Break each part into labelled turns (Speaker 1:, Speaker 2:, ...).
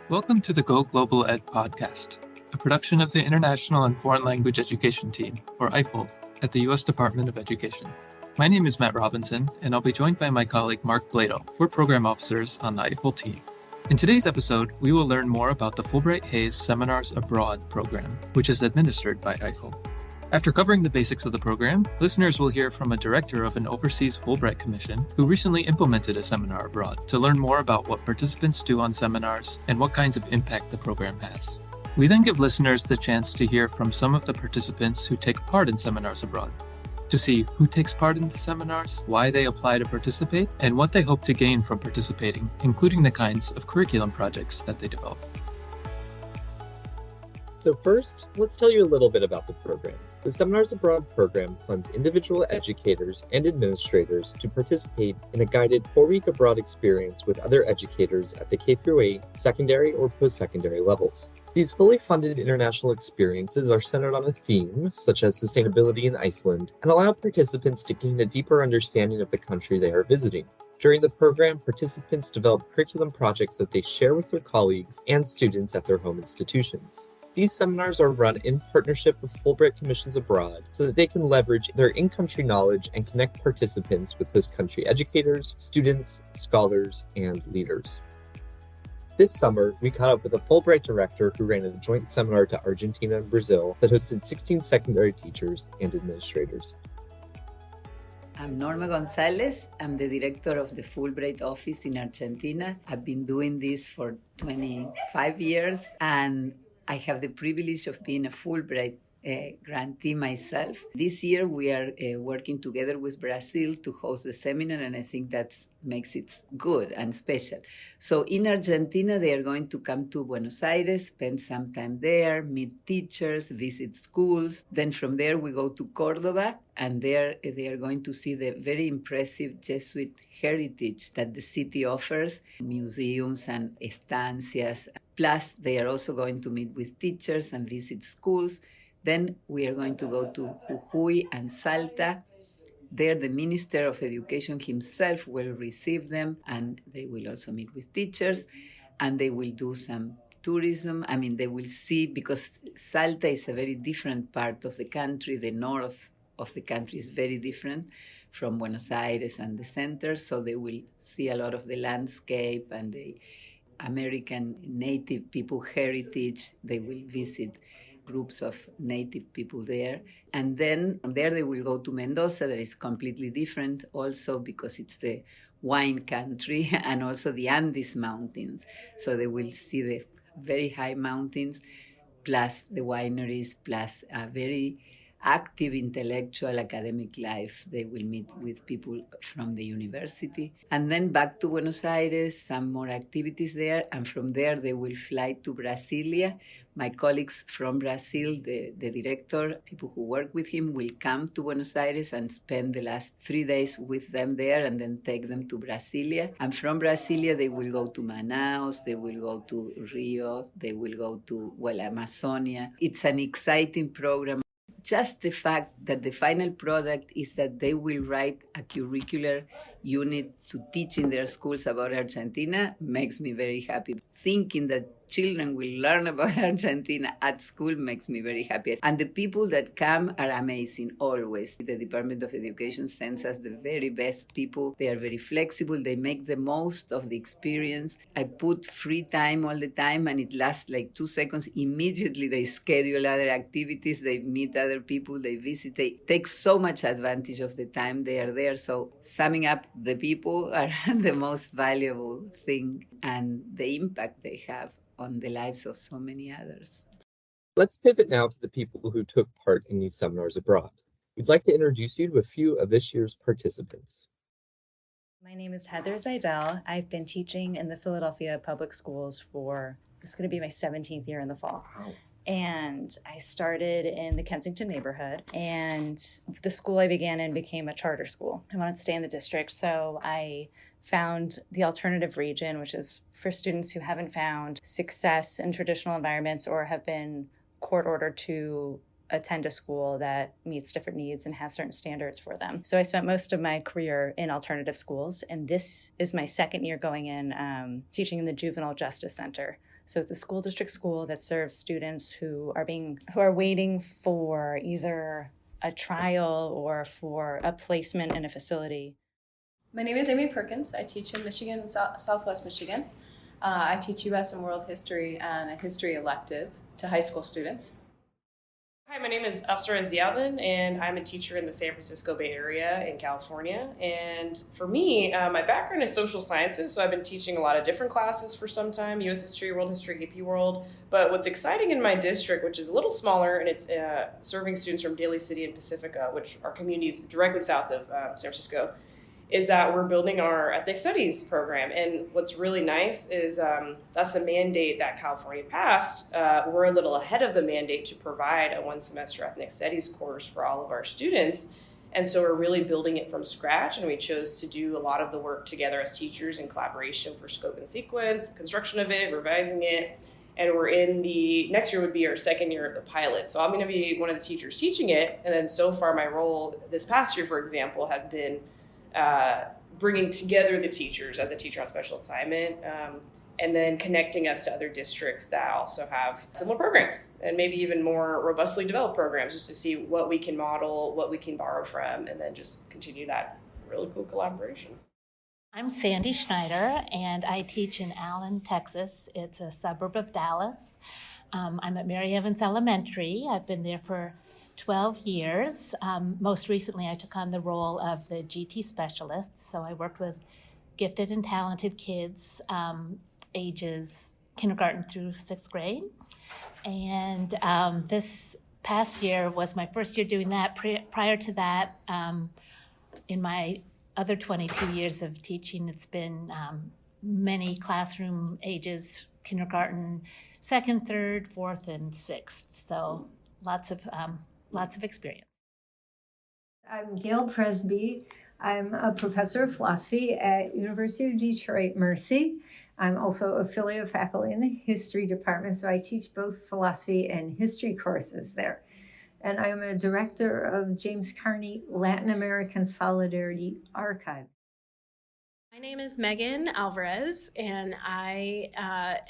Speaker 1: Welcome to the Go Global Ed podcast, a production of the International and Foreign Language Education Team, or IFLE, at the U.S. Department of Education. My name is Matt Robinson, and I'll be joined by my colleague Mark Bladel. We're program officers on the IFLE team. In today's episode, we will learn more about the Fulbright-Hays Seminars Abroad program, which is administered by IFLE. After covering the basics of the program, listeners will hear from a director of an overseas Fulbright Commission who recently implemented a seminar abroad to learn more about what participants do on seminars and what kinds of impact the program has. We then give listeners the chance to hear from some of the participants who take part in seminars abroad, to see who takes part in the seminars, why they apply to participate, and what they hope to gain from participating, including the kinds of curriculum projects that they develop.
Speaker 2: So first, let's tell you a little bit about the program. The Seminars Abroad program funds individual educators and administrators to participate in a guided 4-week abroad experience with other educators at the K-8 secondary or post-secondary levels. These fully funded international experiences are centered on a theme, such as sustainability in Iceland, and allow participants to gain a deeper understanding of the country they are visiting. During the program, participants develop curriculum projects that they share with their colleagues and students at their home institutions. These seminars are run in partnership with Fulbright Commissions abroad so that they can leverage their in-country knowledge and connect participants with host country educators, students, scholars, and leaders. This summer, we caught up with a Fulbright director who ran a joint seminar to Argentina and Brazil that hosted 16 secondary teachers and administrators.
Speaker 3: I'm Norma Gonzalez. I'm the director of the Fulbright office in Argentina. I've been doing this for 25 years, and I have the privilege of being a Fulbright grantee myself. This year we are working together with Brazil to host the seminar, and I think that makes it good and special. So in Argentina, they are going to come to Buenos Aires, spend some time there, meet teachers, visit schools. Then from there we go to Cordoba, and there they are going to see the very impressive Jesuit heritage that the city offers, museums and estancias. Plus, they are also going to meet with teachers and visit schools. Then we are going to go to Jujuy and Salta. There, the Minister of Education himself will receive them, and they will also meet with teachers, and they will do some tourism. They will see, because Salta is a very different part of the country. The north of the country is very different from Buenos Aires and the center, so they will see a lot of the landscape and the American native people heritage. They will visit groups of native people there. And then from there they will go to Mendoza. That is completely different also because it's the wine country and also the Andes Mountains. So they will see the very high mountains plus the wineries plus a very active intellectual academic life. They will meet with people from the university. And then back to Buenos Aires, some more activities there. And from there, they will fly to Brasilia. My colleagues from Brazil, the director, people who work with him, will come to Buenos Aires and spend the last 3 days with them there and then take them to Brasilia. And from Brasilia, they will go to Manaus, they will go to Rio, they will go to, Amazonia. It's an exciting program. Just the fact that the final product is that they will write a curricular unit to teach in their schools about Argentina makes me very happy. Thinking that children will learn about Argentina at school makes me very happy. And the people that come are amazing, always. The Department of Education sends us the very best people. They are very flexible. They make the most of the experience. I put free time all the time, and it lasts like 2 seconds. Immediately they schedule other activities. They meet other people. They visit. They take so much advantage of the time they are there. So summing up, the people are the most valuable thing, and the impact they have on the lives of so many others.
Speaker 2: Let's pivot now to the people who took part in these seminars abroad. We'd like to introduce you to a few of this year's participants.
Speaker 4: My name is Heather Zidell. I've been teaching in the Philadelphia public schools it's going to be my 17th year in the fall. Wow. And I started in the Kensington neighborhood, and the school I began in became a charter school. I wanted to stay in the district, so I found the alternative region, which is for students who haven't found success in traditional environments or have been court-ordered to attend a school that meets different needs and has certain standards for them. So I spent most of my career in alternative schools, and this is my second year going in teaching in the Juvenile Justice Center. So it's a school district school that serves students who are waiting for either a trial or for a placement in a facility.
Speaker 5: My name is Amy Perkins. I teach in Michigan, Southwest Michigan. I teach U.S. and World History and a history elective to high school students.
Speaker 6: Hi, my name is Esther Zialin, and I'm a teacher in the San Francisco Bay Area in California. And for me, my background is social sciences, so I've been teaching a lot of different classes for some time, U.S. History, World History, AP World. But what's exciting in my district, which is a little smaller, and it's serving students from Daly City and Pacifica, which are communities directly south of San Francisco, is that we're building our ethnic studies program. And what's really nice is that's a mandate that California passed. We're a little ahead of the mandate to provide a one-semester ethnic studies course for all of our students. And so we're really building it from scratch, and we chose to do a lot of the work together as teachers in collaboration for scope and sequence, construction of it, revising it. And we're in next year would be our second year of the pilot. So I'm gonna be one of the teachers teaching it. And then so far my role this past year, for example, has been bringing together the teachers as a teacher on special assignment, and then connecting us to other districts that also have similar programs and maybe even more robustly developed programs, just to see what we can model, what we can borrow from, and then just continue that really cool collaboration.
Speaker 7: I'm Sandy Schneider, and I teach in Allen, Texas. It's a suburb of Dallas. I'm at Mary Evans Elementary. I've been there for 12 years. Most recently, I took on the role of the GT specialist. So I worked with gifted and talented kids, ages kindergarten through 6th grade. And this past year was my first year doing that. Prior to that, in my other 22 years of teaching, it's been many classroom ages, kindergarten, 2nd, 3rd, 4th, and 6th. So lots of experience.
Speaker 8: I'm Gail Presby. I'm a professor of philosophy at University of Detroit Mercy. I'm also affiliate faculty in the history department, so I teach both philosophy and history courses there. And I'm a director of James Carney Latin American Solidarity Archive.
Speaker 9: My name is Megan Alvarez, and I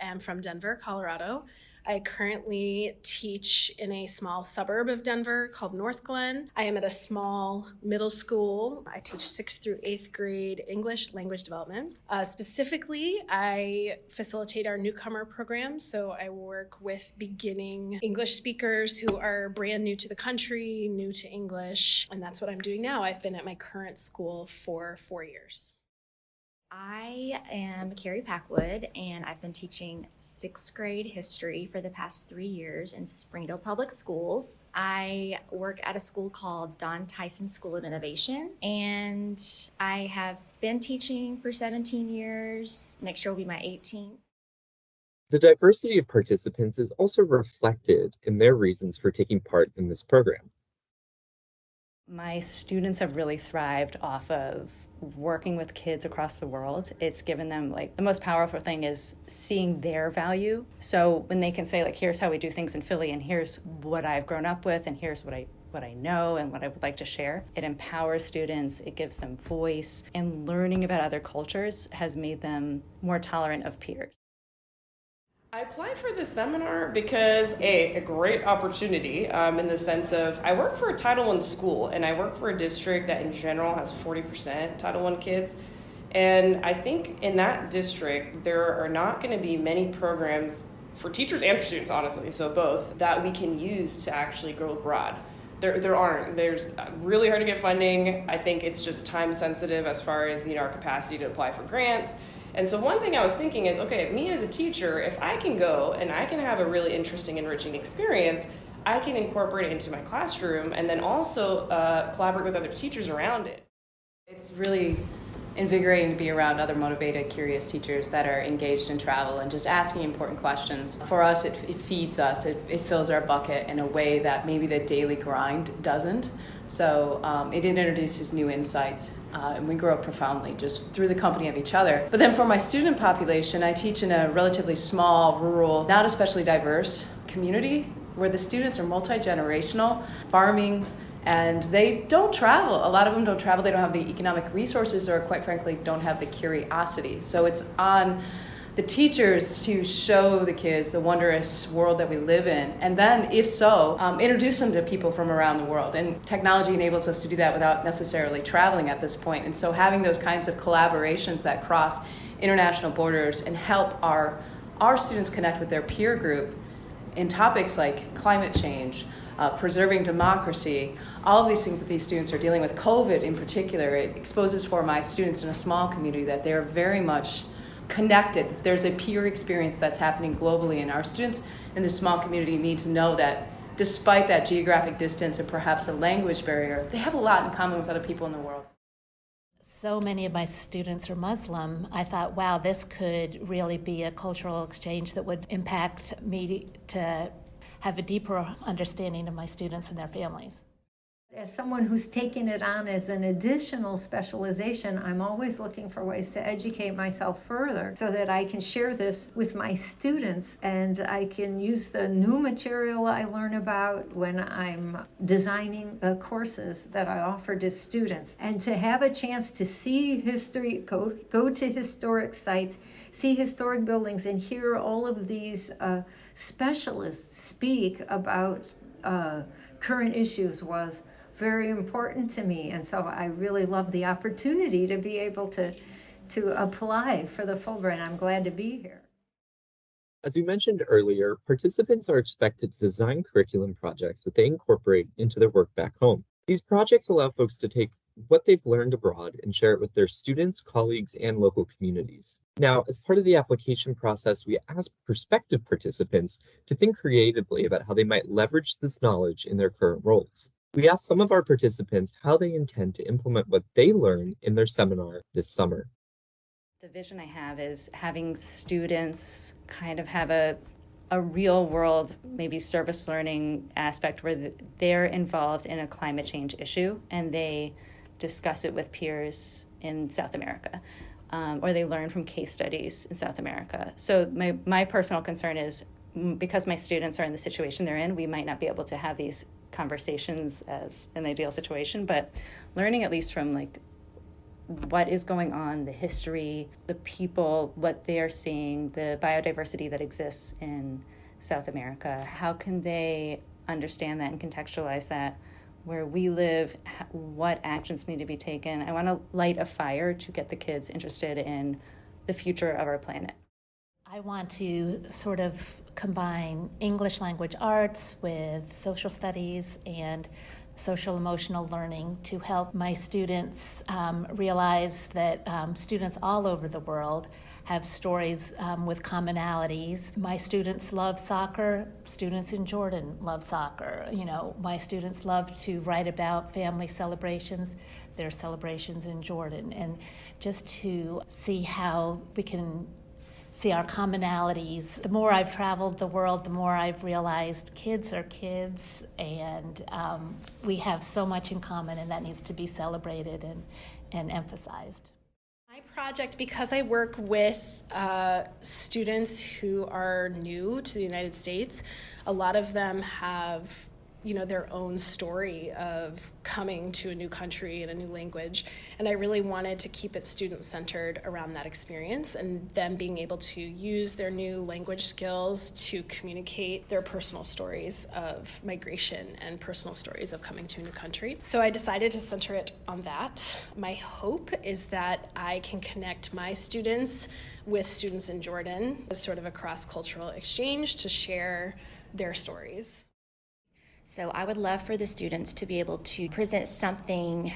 Speaker 9: am from Denver, Colorado. I currently teach in a small suburb of Denver called North Glen. I am at a small middle school. I teach 6th through 8th grade English language development. Specifically, I facilitate our newcomer program. So I work with beginning English speakers who are brand new to the country, new to English, and that's what I'm doing now. I've been at my current school for 4 years.
Speaker 10: I am Carrie Packwood, and I've been teaching 6th grade history for the past 3 years in Springdale Public Schools. I work at a school called Don Tyson School of Innovation, and I have been teaching for 17 years. Next year will be my 18th.
Speaker 2: The diversity of participants is also reflected in their reasons for taking part in this program.
Speaker 4: My students have really thrived off of working with kids across the world. It's given them, the most powerful thing is seeing their value. So when they can say, here's how we do things in Philly, and here's what I've grown up with, and here's what I know and what I would like to share, it empowers students, it gives them voice, and learning about other cultures has made them more tolerant of peers.
Speaker 6: I applied for this seminar because a great opportunity in the sense of I work for a Title I school, and I work for a district that in general has 40% Title I kids. And I think in that district, there are not going to be many programs for teachers and for students, honestly, so both, that we can use to actually go abroad. There aren't. There's really hard to get funding. I think it's just time sensitive as far as our capacity to apply for grants. And so one thing I was thinking is, okay, me as a teacher, if I can go and I can have a really interesting, enriching experience, I can incorporate it into my classroom and then also collaborate with other teachers around it.
Speaker 5: It's really invigorating to be around other motivated, curious teachers that are engaged in travel and just asking important questions. For us, it feeds us, it fills our bucket in a way that maybe the daily grind doesn't. So it introduces new insights, and we grow profoundly just through the company of each other. But then for my student population, I teach in a relatively small, rural, not especially diverse community where the students are multi-generational, farming, and they don't travel. A lot of them don't travel. They don't have the economic resources or, quite frankly, don't have the curiosity. So it's on the teachers to show the kids the wondrous world that we live in, and then, if so, introduce them to people from around the world. And technology enables us to do that without necessarily traveling at this point. And so having those kinds of collaborations that cross international borders and help our students connect with their peer group in topics like climate change, preserving democracy, all of these things that these students are dealing with, COVID in particular, it exposes for my students in a small community that they're very much connected. There's a peer experience that's happening globally, and our students in this small community need to know that despite that geographic distance and perhaps a language barrier, they have a lot in common with other people in the world.
Speaker 7: So many of my students are Muslim. I thought, wow, this could really be a cultural exchange that would impact me to have a deeper understanding of my students and their families.
Speaker 8: As someone who's taken it on as an additional specialization, I'm always looking for ways to educate myself further so that I can share this with my students, and I can use the new material I learn about when I'm designing the courses that I offer to students. And to have a chance to see history, go to historic sites, see historic buildings, and hear all of these specialists speak about current issues was very important to me, and so I really love the opportunity to be able to apply for the Fulbright. I'm glad to be here.
Speaker 2: As we mentioned earlier, participants are expected to design curriculum projects that they incorporate into their work back home. These projects allow folks to take what they've learned abroad and share it with their students, colleagues, and local communities. Now, as part of the application process, we ask prospective participants to think creatively about how they might leverage this knowledge in their current roles. We asked some of our participants how they intend to implement what they learn in their seminar this summer.
Speaker 4: The vision I have is having students kind of have a real world, maybe service learning aspect where they're involved in a climate change issue and they discuss it with peers in South America, or they learn from case studies in South America. So my personal concern is, because my students are in the situation they're in, we might not be able to have these conversations as an ideal situation, but learning at least from like what is going on, the history, the people, what they're seeing, the biodiversity that exists in South America. How can they understand that and contextualize that where we live, what actions need to be taken? I want to light a fire to get the kids interested in the future of our planet.
Speaker 7: I want to sort of combine English language arts with social studies and social emotional learning to help my students realize that students all over the world have stories with commonalities. My students love soccer. Students in Jordan love soccer. You know, my students love to write about family celebrations, their celebrations in Jordan, and just to see how we can see our commonalities. The more I've traveled the world, the more I've realized kids are kids, and we have so much in common, and that needs to be celebrated and emphasized.
Speaker 9: My project, because I work with students who are new to the United States, a lot of them have their own story of coming to a new country and a new language. And I really wanted to keep it student-centered around that experience and them being able to use their new language skills to communicate their personal stories of migration and personal stories of coming to a new country. So I decided to center it on that. My hope is that I can connect my students with students in Jordan as sort of a cross-cultural exchange to share their stories.
Speaker 10: So I would love for the students to be able to present something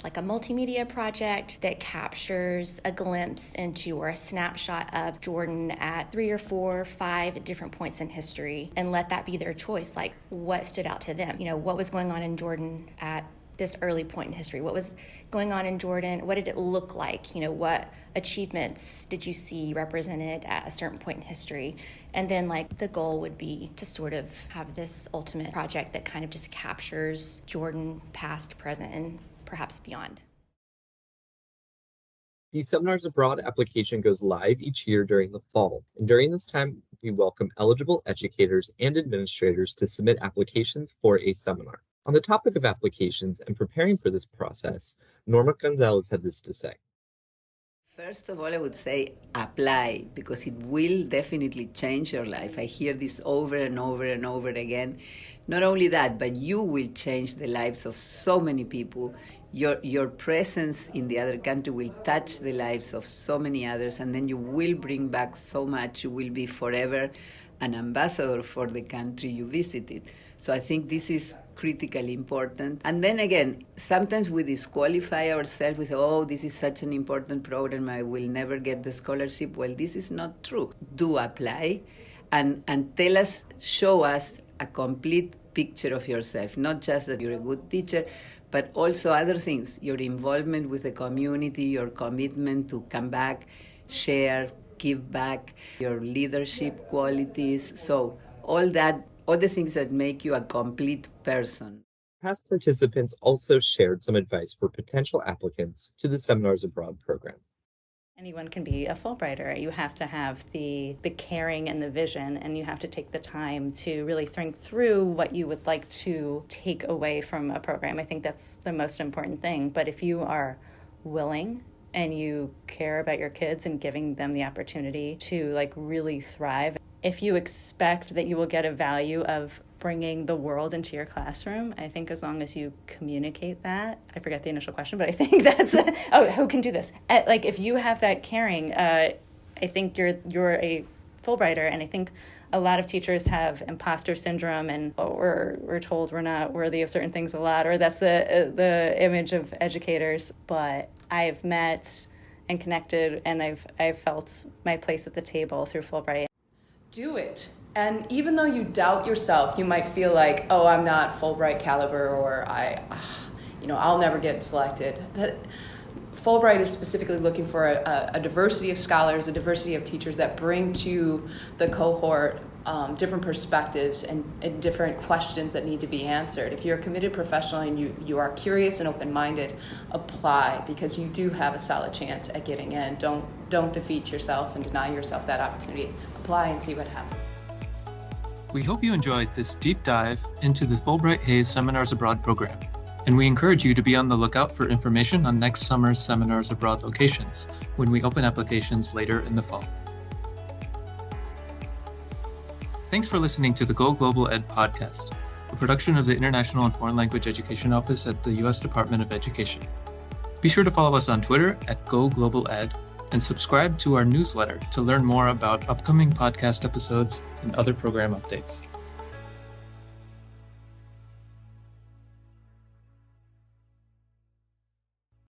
Speaker 10: like a multimedia project that captures a glimpse into or a snapshot of Jordan at 3 or 4 or 5 different points in history, and let that be their choice, like what stood out to them. What was going on in Jordan at this early point in history? What was going on in Jordan? What did it look like? What achievements did you see represented at a certain point in history? And then the goal would be to sort of have this ultimate project that kind of just captures Jordan past, present, and perhaps beyond.
Speaker 2: The Seminars Abroad application goes live each year during the fall, and during this time, we welcome eligible educators and administrators to submit applications for a seminar. On the topic of applications and preparing for this process, Norma Gonzalez had this to say.
Speaker 3: First of all, I would say apply, because it will definitely change your life. I hear this over and over and over again. Not only that, but you will change the lives of so many people. Your presence in the other country will touch the lives of so many others, and then you will bring back so much. You will be forever an ambassador for the country you visited. So I think this is critically important. And then again, sometimes we disqualify ourselves with, oh, this is such an important program, I will never get the scholarship. Well, this is not true. Do apply and tell us, show us a complete picture of yourself, not just that you're a good teacher, but also other things, your involvement with the community, your commitment to come back, share, give back, your leadership qualities. So all the things that make you a complete person.
Speaker 2: Past participants also shared some advice for potential applicants to the Seminars Abroad program.
Speaker 4: Anyone can be a Fulbrighter. You have to have the caring and the vision, and you have to take the time to really think through what you would like to take away from a program. I think that's the most important thing. But if you are willing and you care about your kids and giving them the opportunity to really thrive, if you expect that you will get a value of bringing the world into your classroom, I think as long as you communicate that, I forget the initial question, but I think that's, who can do this? If you have that caring, I think you're a Fulbrighter, and I think a lot of teachers have imposter syndrome, and we're told we're not worthy of certain things a lot, or that's the image of educators. But I've met and connected, and I've felt my place at the table through Fulbright.
Speaker 5: Do it. And even though you doubt yourself, you might feel like, oh, I'm not Fulbright caliber, or I'll never get selected. Fulbright is specifically looking for a diversity of scholars, a diversity of teachers that bring to the cohort different perspectives and different questions that need to be answered. If you're a committed professional and you are curious and open-minded, apply, because you do have a solid chance at getting in. Don't defeat yourself and deny yourself that opportunity. Apply and see what happens.
Speaker 1: We hope you enjoyed this deep dive into the Fulbright-Hays Seminars Abroad program, and we encourage you to be on the lookout for information on next summer's Seminars Abroad locations when we open applications later in the fall. Thanks for listening to the Go Global Ed podcast, a production of the International and Foreign Language Education Office at the U.S. Department of Education. Be sure to follow us on Twitter at Go Global Ed, and subscribe to our newsletter to learn more about upcoming podcast episodes and other program updates.